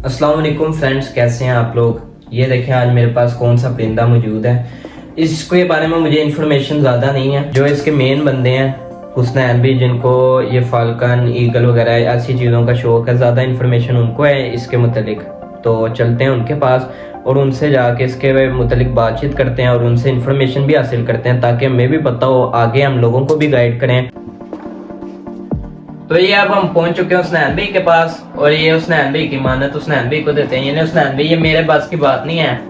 अस्सलाम वालेकुम फ्रेंड्स, कैसे हैं आप लोग। ये देखें आज मेरे पास कौन सा परिंदा मौजूद है। इसके बारे में मुझे इन्फॉर्मेशन ज़्यादा नहीं है। जो इसके मेन बंदे हैं हुसनैन भी, जिनको ये फाल्कन ईगल वगैरह ऐसी चीज़ों का शौक है, ज़्यादा इन्फॉर्मेशन उनको है इसके मुतलिक। तो चलते हैं उनके पास और उनसे जाके इसके मुतलिक बातचीत करते हैं और उनसे इन्फॉर्मेशन भी हासिल करते हैं, ताकि हमें भी पता हो, आगे हम लोगों को भी गाइड करें। तो ये अब हम पहुंच चुके हैं हुसनैन भाई के पास और ये हुसनैन भाई की मानत हुसनैन भाई को देते हैं। हुसनैन भाई, ये मेरे पास की बात नहीं है।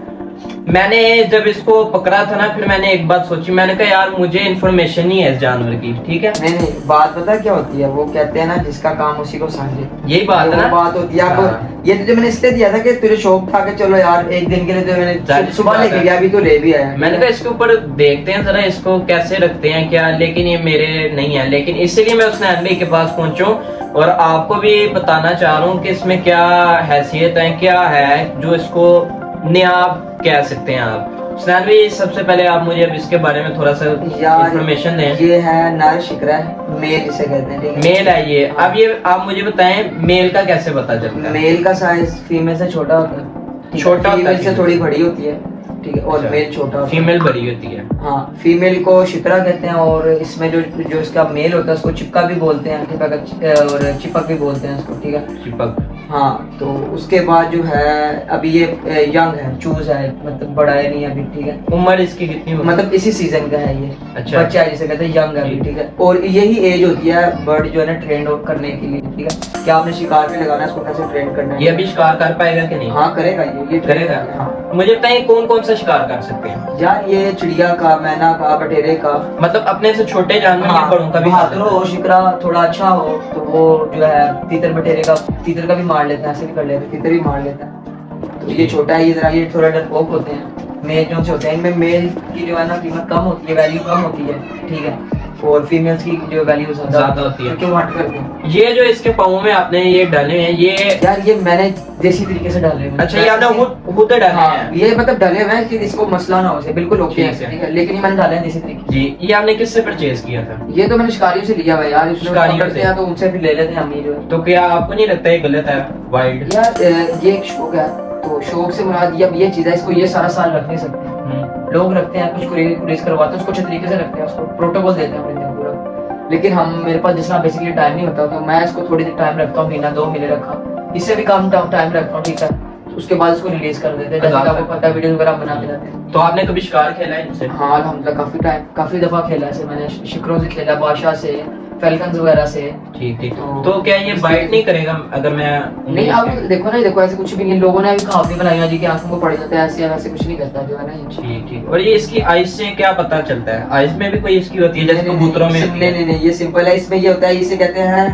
मैंने जब इसको पकड़ा था ना, फिर मैंने एक बात सोची, मैंने कहा यार मुझे इन्फॉर्मेशन नहीं है इस जानवर की, ठीक है। नहीं, बात पता क्या होती है, वो कहते हैं ना जिसका काम उसी को समझे, यही बात है ना, बात होती है। अब ये तुझे मैंने इसलिए दिया था कि तुझे शौक था कि चलो यार एक दिन के लिए तो मैंने सुबह लेके गया, अभी तो ले भी आया। मैंने कहा इसके ऊपर देखते हैं जरा इसको कैसे रखते हैं क्या, लेकिन ये मेरे नहीं है। लेकिन इसलिए मैं हुसनैन भाई के पास पहुंचूं और आपको भी बताना चाह रहा हूँ कि इसमें क्या हैसियत है, क्या है जो इसको नियाब कह सकते हैं आप। हुसनैन भाई, सबसे पहले आप मुझे अब इसके बारे में थोड़ा सा इन्फॉर्मेशन दें। ये है नर शिकरा है, मेल इसे कहते हैं, ठीक है। मेल है ये। अब ये आप मुझे बताएं मेल का कैसे पता चलता है। मेल का साइज फीमेल से छोटा होता है, छोटा फीमेल से थोड़ी बड़ी होती है, ठीक है, और मेल छोटा होता है। फीमेल बड़ी होती है। हाँ, फीमेल को शिकरा कहते हैं और इसमें जो जो इसका मेल होता है उसको चिपका भी बोलते हैं, और चिपक भी बोलते हैं उसको, ठीक है, चिपक। हाँ, तो उसके बाद जो है अभी ये यंग है, चूज है, मतलब बड़ा है नहीं अभी, ठीक है। उम्र इसकी कितनी होगी? मतलब इसी सीजन का है ये। अच्छा। बच्चा है जिसे कहते हैं, यंग है अभी, ठीक है। और यही एज होती है बर्ड जो है ना ट्रेन करने के लिए, ठीक है। क्या आपने शिकार पे लगाना है, इसको कैसे ट्रेन करना है। ये अभी शिकार कर पाएगा कि नहीं? हाँ करेगा, ये करेगा। हाँ। मुझे बताइए कौन कौन सा शिकार कर सकते हैं यार ये चिड़िया का, मैना का, बटेरे का, मतलब अपने से छोटे जानवर या बड़ों का भी। बहादुर हो, शिकरा थोड़ा अच्छा हो तो वो जो है तीतर बटेरे का, तीतर का भी मार लेते हैं, ऐसे भी कर लेते हैं, तीतर भी मार लेते हैं। तो ये छोटा है, ये थोड़ा डरपोक होते हैं। मेल जो होते हैं, इनमें मेल की जो है ना कीमत कम होती है, वैल्यू कम होती है, ठीक है, और फीमेल्स की जो वैल्यू ज्यादा होती है। क्यों हट करते हैं। ये जो इसके पाँव में आपने ये डाले हैं, ये यार ये मैंने देसी तरीके से डाले हैं। अच्छा, ये आपने खुद डाले हैं? ये मतलब डाले हुए हैं कि इसको मसला ना हो जाए, बिल्कुल ओके है, ठीक है, लेकिन ये मैंने डाले हैं देसी तरीके जी। ये आपने किससे परचेज किया था? ये तो मैंने शिकारियों से लिया हुआ यार, इसमें पकड़ते हैं तो उनसे भी ले लेते हैं हम, ये जो है। तो क्या आपको नहीं लगता ये गलत है? वाइल्ड यार ये एक शौक है, तो शौक से मुराद ये चीज है, इसको ये सारा साल रख नहीं सकते। लोग रखते हैं, कुछ कुरेज करवाते हैं उसको, अच्छे तरीके से रखते हैं, उसको प्रोटोकॉल देते हैं अपने पूरा। लेकिन हम, मेरे पास जितना बेसिकली टाइम नहीं होता, तो मैं इसको थोड़ी देर टाइम रखता हूँ, महीना 2 महीने रखा, इससे भी कम टाइम रखता हूँ, ठीक है। उसके बाद इसको रिलीज कर देते हैं, जैसे आपको पता है वीडियो वगैरह बना के जाते हैं। तो आपने कभी शिकार खेला है इनसे? हाँ अल्हम्दुलिल्लाह, काफी दफा खेला है। मैंने शिकरों से खेला, बादशाह से, फैल्कन्स वगैरह से। ठीक। तो क्या ये बाइट नहीं करेगा अगर मैं? नहीं, अब देखो ऐसे कुछ भी नहीं, लोगों ने अभी कहावतें बनाई हैं जी कि आंखों को पड़ जाता है, ऐसे वैसे कुछ नहीं करता जो है ना। ठीक। और ये इसकी आइज से क्या पता चलता है? आइज में भी कोई इसकी होती है जैसे कबूतरों में? नहीं, ये सिंपल है। इसमें ये होता है, इसे कहते हैं,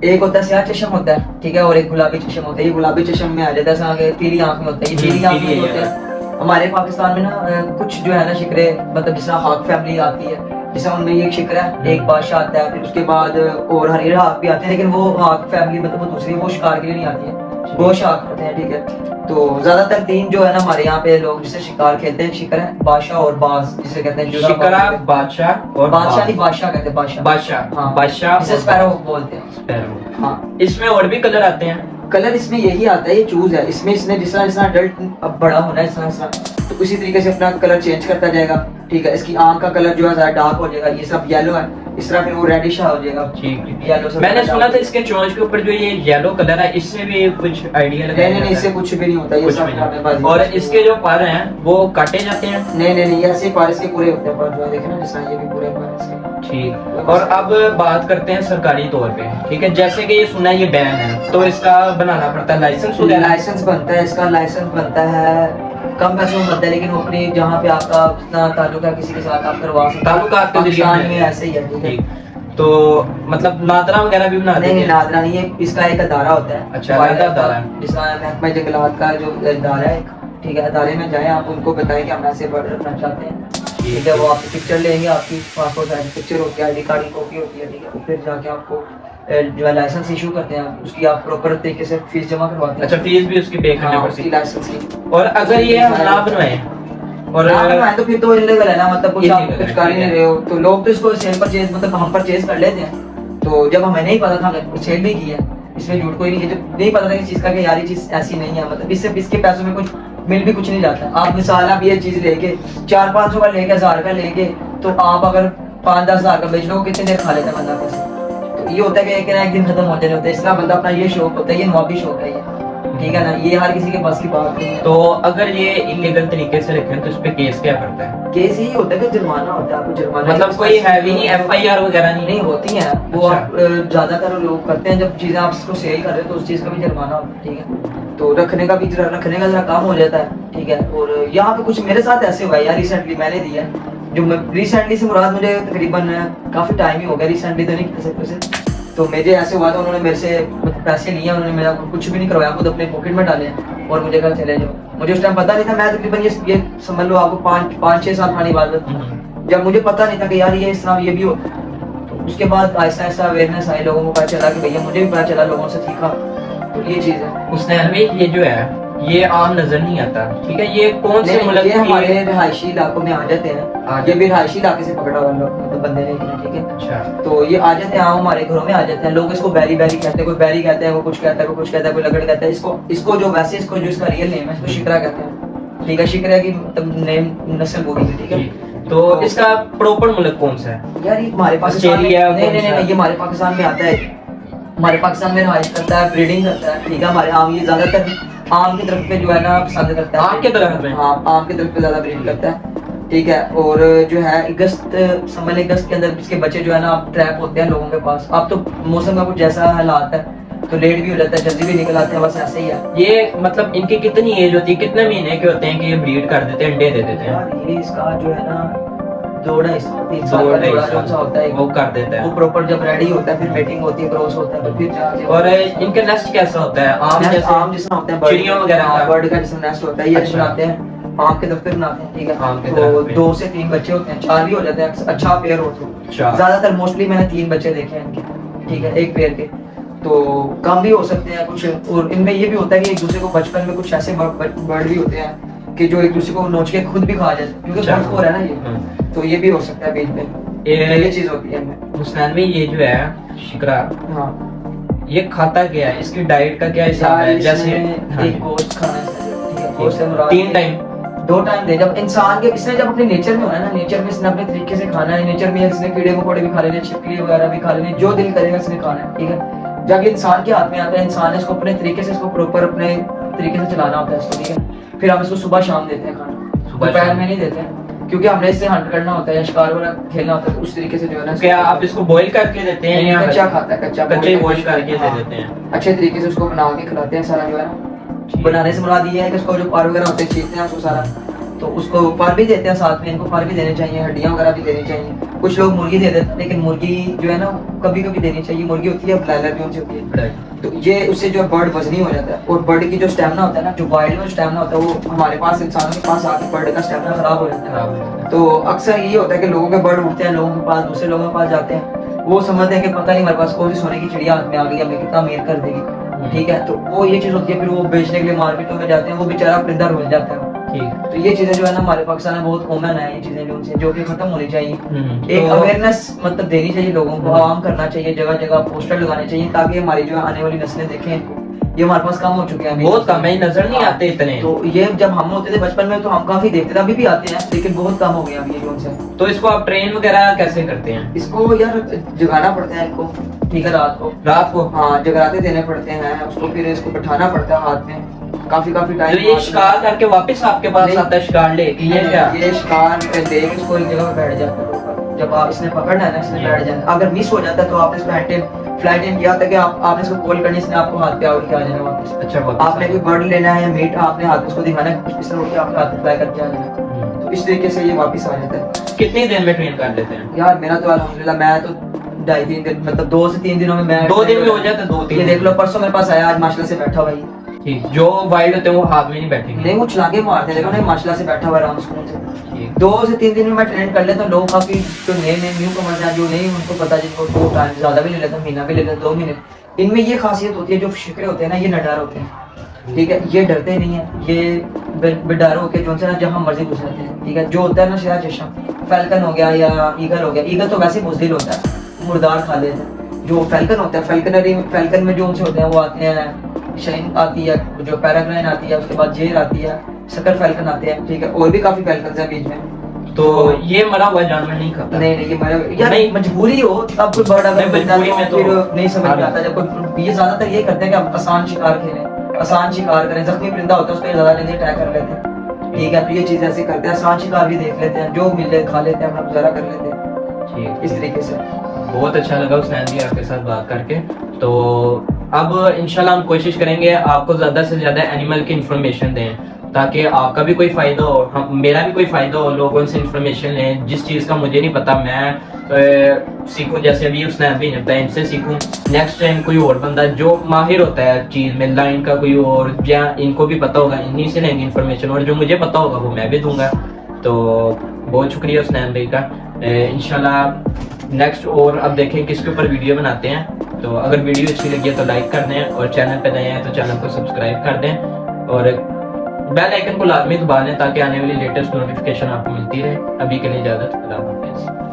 एक होता है स्याह चश्म होता है, ठीक है, और एक गुलाबी चश्म होता है। ये गुलाबी चश्म में आ जाता है, आगे पीली आंख में होता है, ये पीली आंख में होता है। हमारे पाकिस्तान में ना कुछ जो है ना शिकरे, मतलब जिस तरह हाक फैमिली आती है, जैसे उनमें एक शिकरा है, एक बादशाह आता है, फिर उसके बाद और हरी हाक भी आते हैं, लेकिन वो हाक फैमिली मतलब वो दूसरी, वो शिकार के लिए नहीं आती है, वो शाक होते हैं, ठीक है। तो ज्यादातर 3 जो है ना हमारे यहाँ पे लोग जिससे शिकार खेलते हैं, शिकरा, बादशाह और बाज, जिसे कहते हैं शिकरा, बादशाह और बादशाह नहीं, बादशाह कहते हैं, बादशाह, हाँ बादशाह, जिसे स्पैरो बोलते हैं, स्पैरो। हाँ। इसमें और भी कलर आते हैं? कलर इसमें यही आता है, ये चूज है, इसमें इसने जिस तरह अडल्ट अब बड़ा होना है, इस तरह तो उसी तरीके से अपना कलर चेंज करता जाएगा, ठीक है। इसकी आंख का कलर जो है ज्यादा डार्क हो जाएगा, ये सब येलो है, इस तरह फिर वो रेडिश हो जाएगा, ठीक। येलो से। मैंने सुना था इसके चोंच के ऊपर जो ये येलो कलर है, इससे भी कुछ आइडिया लगा? नहीं, इससे कुछ भी नहीं होता, ये सब। और इसके जो पर हैं वो काटे जाते हैं? नहीं, ऐसे पर इसके पूरे होते हैं, पर जो है देखे ना, जिस तरह ये भी पूरे पर इसके। ठीक। और अब बात करते हैं सरकारी तौर पे, ठीक है, जैसे कि ये सुना है ये बैन है, तो इसका बनाना पड़ता है लाइसेंस वगैरह? लाइसेंस बनता है, इसका लाइसेंस बनता है, कम पैसों में बनता है, लेकिन वो अपनी जहाँ पे आपका जितना ताल्लुक है किसी के साथ आप करवा सकते हैं, ताल्लुकात के जरिए में ऐसे ही है, ठीक है। तो मतलब नादरा वगैरह भी बनाते हैं? नहीं, नादरा नहीं है, इसका एक अदारा होता है। अच्छा, अदारा है, जिसका महकमा जंगलात का जो अदारा है, ठीक है। अदारे में जाएं, आप उनको बताएं कि हम ऐसे बर्ड रखना चाहते हैं, ठीक है। वो आपकी पिक्चर लेंगे, आपकी पासपोर्ट साइज पिक्चर होती है, ID कार्ड की कॉपी होती है, ठीक है। फिर जाके आपको जो है लाइसेंस इशू करते हैं, उसकी आप प्रॉपर तरीके से फीस जमा करवाते हैं। अच्छा, फीस भी उसकी पे करनी पड़ती है लाइसेंस की। और अगर ये हम ना बनवाएं और तो फिर तो इल्लीगल है ना, मतलब कुछ आप कुछ कर ही नहीं रहे हो, तो लोग तो इसको सेल परचेज, मतलब हम परचेज कर लेते हैं। तो जब हमें नहीं पता था, हमने सेल भी किया, इसमें झूठ कोई नहीं है, जब नहीं पता था इस चीज का कि यार ये चीज ऐसी नहीं है, मतलब इससे इसके पैसों में कुछ मिल भी कुछ नहीं जाता। आप मिसाल आप ये चीज लेके 400-500 का लेके 1000 का लेके, तो आप अगर 5-10 हजार का बेच लो कितनी देर खा लेता है बंदा पैसे। तो ये होता है कि एक ना एक दिन खत्म होते होते, इस तरह बंदा अपना ये शौक होता है, ये नवाबी शौक है ये, ठीक है ना, ये हर किसी के पास की बात नहीं है। तो अगर ये इलीगल तरीके से रखें तो इस पे केस क्या पड़ता है? केस यही होता है कि जुर्माना होता है, आपको जुर्माना, मतलब कोई हैवी नहीं, FIR वगैरह नहीं होती है वो। अच्छा। आप ज्यादातर लोग करते हैं जब चीजें आप इसको सेल कर रहे हो तो उस चीज का भी जुर्माना होता है, ठीक है, तो रखने का जरा कम हो जाता है, ठीक है। और यहाँ पे कुछ मेरे साथ ऐसे हुआ है यार, रिसेंटली मैंने दिया है, जो रिसेंटली से मुराद मुझे तकरीबन काफी टाइम ही हो गया, रिसेंटली तो नहीं कह सकते से, तो मेरे ऐसे हुआ था, उन्होंने मेरे से मतलब पैसे लिए, उन्होंने मेरा कुछ भी नहीं करवाया, खुद अपने पॉकेट में डाले और मुझे कहा चले जाओ। मुझे उस टाइम पता नहीं था, मैं तकरीबन ये समझ लो आपको 5-6 साल पुरानी बात है, जब मुझे पता नहीं था कि यार ये इस तरह ये भी हो। तो उसके बाद ऐसा ऐसा अवेयरनेस आई, लोगों को पता चला कि भैया, मुझे भी पता चला, लोगों से सीखा, तो ये चीज़ है। उसने ये जो है ये आम नजर नहीं आता, ठीक है, ये कौन से मुल्क ये हमारे रिहायशी इलाकों में आ जाते हैं, ये भी रिहायशी इलाके से पकड़ा हुआ लोग मतलब बंदे ने, ठीक है। अच्छा, तो ये आ जाते हैं, आम हमारे घरों में आ जाते हैं, लोग इसको बैरी बैरी कहते हैं, कोई बैरी कहते हैं, वो कुछ कहता है, कोई कुछ कहता है, कोई लगड़ कहता है, इसको जो वैसे इसको जो इसका रियल नेम है इसको शिकरा कहते हैं, ठीक है, शिकरा की मतलब नेम नस्ल बोली है, ठीक है। तो इसका प्रॉपर मुल्क कौन सा है? यार ये हमारे पाकिस्तान में, नहीं, ये हमारे पाकिस्तान में आता है, हमारे पाकिस्तान में रिहाइश करता है, ब्रीडिंग करता है, ठीक है। हमारे आम ये ज्यादातर आम की तरफ पे जो है ना पसंद करता है, आम के तरफ में, हाँ आम की तरफ पे ज्यादा ब्रीड करता है, ठीक है। और जो है अगस्त के अंदर इसके बच्चे जो है ना ट्रैप होते हैं लोगों के पास। अब तो मौसम का कुछ जैसा हालात है तो लेट भी हो जाता है, जल्दी भी निकल आते हैं, बस ऐसे ही है। ये मतलब इनकी कितनी एज होती है, कितने महीने के होते हैं कि ये ब्रीड कर देते हैं, अंडे दे देते हैं? यार ये इसका जो है ना 2-2.5 साल का 2-2.5 जोड़ा जो होता है वो कर देता वो है, प्रॉपर जब रेडी होता है, फिर मीटिंग होती है, क्रॉस होता है, तो फिर जाके और इनका नेस्ट कैसा होता है? आम नेस्ट जैसे आम जिसमें होता है, चिड़ियों वगैरह का? बर्ड का जिसमें नेस्ट होता है, ये अच्छा। बनाते हैं आम के दफ्तर बनाते हैं, ठीक आम के है। तो दफ्तर। 2 से 3 बच्चे होते हैं, 4 भी हो जाते हैं, अच्छा पेयर हो तो। अच्छा। ज्यादातर मोस्टली मैंने 3 बच्चे देखे हैं इनके, ठीक है, एक पेयर के। तो कम भी हो सकते हैं कुछ, और इनमें ये भी होता है कि एक दूसरे को बचपन में कुछ ऐसे बर्ड भी होते हैं कि जो एक दूसरे को नोच के खुद भी खा जाते हैं, क्योंकि अच्छा। बहुत है ना ये, तो ये भी हो सकता है बीच में, ये चीज होती है इनमें। हुसनैन में ये जो है शिकरा, हाँ ये खाता क्या है, इसकी डाइट का क्या हिसाब है? जैसे एक गोश्त खाना है, ठीक है, गोश्त से मुराद 3 टाइम 2 टाइम दे। जब इंसान के इसने जब अपने नेचर में होना है ना, नेचर में इसने अपने तरीके से खाना है, नेचर में इसने कीड़े मकोड़े भी खा लेने, छिपकली वगैरह भी खा लेने, जो दिल करेगा इसने खाना है, ठीक है। जब ये इंसान के हाथ में आता है, इंसान ने इसको अपने तरीके से इसको प्रॉपर अपने तरीके से चलाना होता है इसको, ठीक है। फिर हम इसको सुबह शाम देते हैं खाना, दोपहर में नहीं देते हैं, क्योंकि हमने इससे हंट करना होता है, शिकार वगैरह खेलना होता है, तो उस तरीके से जो है ना। क्या आप इसको बॉईल करके देते हैं या कच्चा खाता है? कच्चे बॉईल करके दे देते हैं? अच्छे तरीके से उसको बना के खिलाते हैं सारा जो है ना। बनाने से मुराद ये है कि उसको जो पार वगैरह होते हैं छीलते हैं उसको सारा, तो उसको पार भी देते हैं साथ में, इनको पार भी देने चाहिए, हड्डियां वगैरह भी देनी चाहिए। कुछ लोग मुर्गी दे देते हैं, लेकिन मुर्गी जो है ना कभी कभी देनी चाहिए। मुर्गी होती है ब्रायलर भी उनसे होती है, तो ये उससे जो बर्ड वजनी हो जाता है, और बर्ड की जो स्टेमिना होता है ना, जो वाइल्ड में स्टेमिना होता है, वो हमारे पास इंसानों के पास आके बर्ड का स्टेमिना खराब हो जाता है। तो अक्सर यही होता है कि लोगों के बर्ड उठते हैं, लोगों के पास दूसरे लोगों के पास जाते हैं, वो समझते हैं कि पता नहीं हमारे पास कौन सी सोने की चिड़िया हाथ में आ गई, हमें कितना अमीर कर देगी, ठीक है। तो वो ये चीज होती है, फिर वो बेचने के लिए मार्केटों में जाते हैं, वो बेचारा परिंदा रुल जाता है। तो ये चीजें जो है ना हमारे पाकिस्तान में बहुत कॉमन है, ये चीजें जो कि खत्म होनी चाहिए। एक अवेयरनेस मतलब देनी चाहिए लोगों को, आम करना चाहिए, जगह जगह पोस्टर लगाने चाहिए, ताकि हमारी जो आने वाली नस्लें देखें इनको। ये हमारे पास कम हो चुके हैं, बहुत कम है, नजर नहीं आते इतने। तो ये जब हम होते थे बचपन में तो हम काफी देखते थे, अभी भी आते हैं, लेकिन बहुत कम हो गया अभी ये जो से। तो इसको आप ट्रेन वगैरह कैसे करते हैं? इसको यार जगाना पड़ता है इनको, ठीक है, रात को हाँ जगराते देने पड़ते हैं उसको, फिर इसको बैठाना पड़ता है हाथ में काफी टाइम। तो ये शिकार करके वापस आपके पास आता है शिकार लेके? ये शिकार लेके इसको एक जगह पे बैठ जाता है, जब आप इसने पकड़ना है ना, इसने बैठ जाना। अगर मिस हो जाता है तो आपने इसको फ्लाइट टाइम किया था कि आपने इसको कॉल करनी, इसने आपको हाथ पे आउट किया जाना वापस। अच्छा, आपने कोई बर्ड लेना है या मीट, आपने हाथ में इसको दिखाना है, कुछ इस तरह उठ आपके हाथ पे फ्लाई करके आ जाना, तो इस तरीके से ये वापस आ जाता है। कितनी देर में ट्रेन कर लेते हैं? यार मेरा तो अल्हम्दुलिल्लाह मैं तो 2.5-3 दिन मतलब 2 से 3 दिनों में मैं 2 दिन में हो जाता है। 2-3 ये देख लो, परसों मेरे पास आया, आज माशाल्लाह से बैठा हुआ है। ठीक, जो वाइल्ड होते हैं वो हाथ में नहीं बैठेंगे? नहीं, वो छलांगे मारते हैं, देखो ना माशाल्लाह से बैठा हुआ आराम सुकून से। 2 से 3 दिन में मैं ट्रेन कर लेता हूँ। लोग काफी जो नए न्यू कमर्स हैं, जो नहीं उनको पता, जिनको 2 टाइम ज्यादा भी ले लेता, महीना भी ले लेता, 2 महीने, इनमें ये खासियत होती है, जो शिकरे होते हैं ना ये नडार होते हैं, ठीक है, ये डरते नहीं है, ये बेडर होके जो है ना जहाँ मर्जी घुस जाते हैं, ठीक है। जो होता है ना शेर चशम, फैल्कन हो गया या ईगल हो गया, ईगल तो वैसे बुज़दिल होता है, मुर्दार खा लेते हैं, जो फैल्कन होता है, फैल्कन में जो उनसे होते हैं वो आते हैं, शाइन आती है, जो पैराग्लाइन आती है, उसके बाद जेर आती है, सकर फैल्कन आते हैं, ठीक है, और भी काफी फैल्कन है बीच में। तो ये मरा हुआ जानवर नहीं खाता? नहीं ये मेरा यार नहीं। मजबूरी हो, अब कोई बर्ड अगर मिल जाए मजबूरी में तो तो फिर नहीं समझ में हाँ। आता। जब कोई ये ज्यादातर ये करते हैं कि हम आसान शिकार खेलें, आसान शिकार करें, जख्मी परिंदा होता है उस पर ज्यादा लेने अटैक कर लेते हैं, ठीक है, तो ये चीज ऐसे करते हैं, आसान शिकार भी देख लेते हैं, जो मिले खा लेते हैं, अपना गुजारा कर लेते हैं ठीक, इस तरीके से। बहुत अच्छा लगा उस्मान जी आपके साथ बात करके। तो अब इंशाल्लाह हम कोशिश करेंगे आपको ज़्यादा से ज़्यादा एनिमल की इन्फॉर्मेशन दें, ताकि आपका भी कोई फ़ायदा हो, हम मेरा भी कोई फ़ायदा हो, लोगों से इन्फॉर्मेशन लें। जिस चीज़ का मुझे नहीं पता मैं सीखूं, जैसे अभी उसने अभी नहीं बताया, इनसे सीखूं। नेक्स्ट टाइम कोई और बंदा जो माहिर होता है चीज़ में, लाइन का कोई और, या इनको भी पता होगा, इन्हीं से लेंगे इन्फॉर्मेशन, और जो मुझे पता होगा वो मैं भी दूंगा। तो बहुत शुक्रिया उस्मान भाई का। इंशाल्लाह नेक्स्ट और अब देखें किसके ऊपर वीडियो बनाते हैं। तो अगर वीडियो अच्छी लगी है तो लाइक कर दें, और चैनल पे नए हैं तो चैनल को सब्सक्राइब कर दें, और बेल आइकन को लाजमी दबा लें ताकि आने वाली लेटेस्ट नोटिफिकेशन आपको मिलती रहे। अभी के लिए इजाज़त, अल्लाह हाफ़िज़।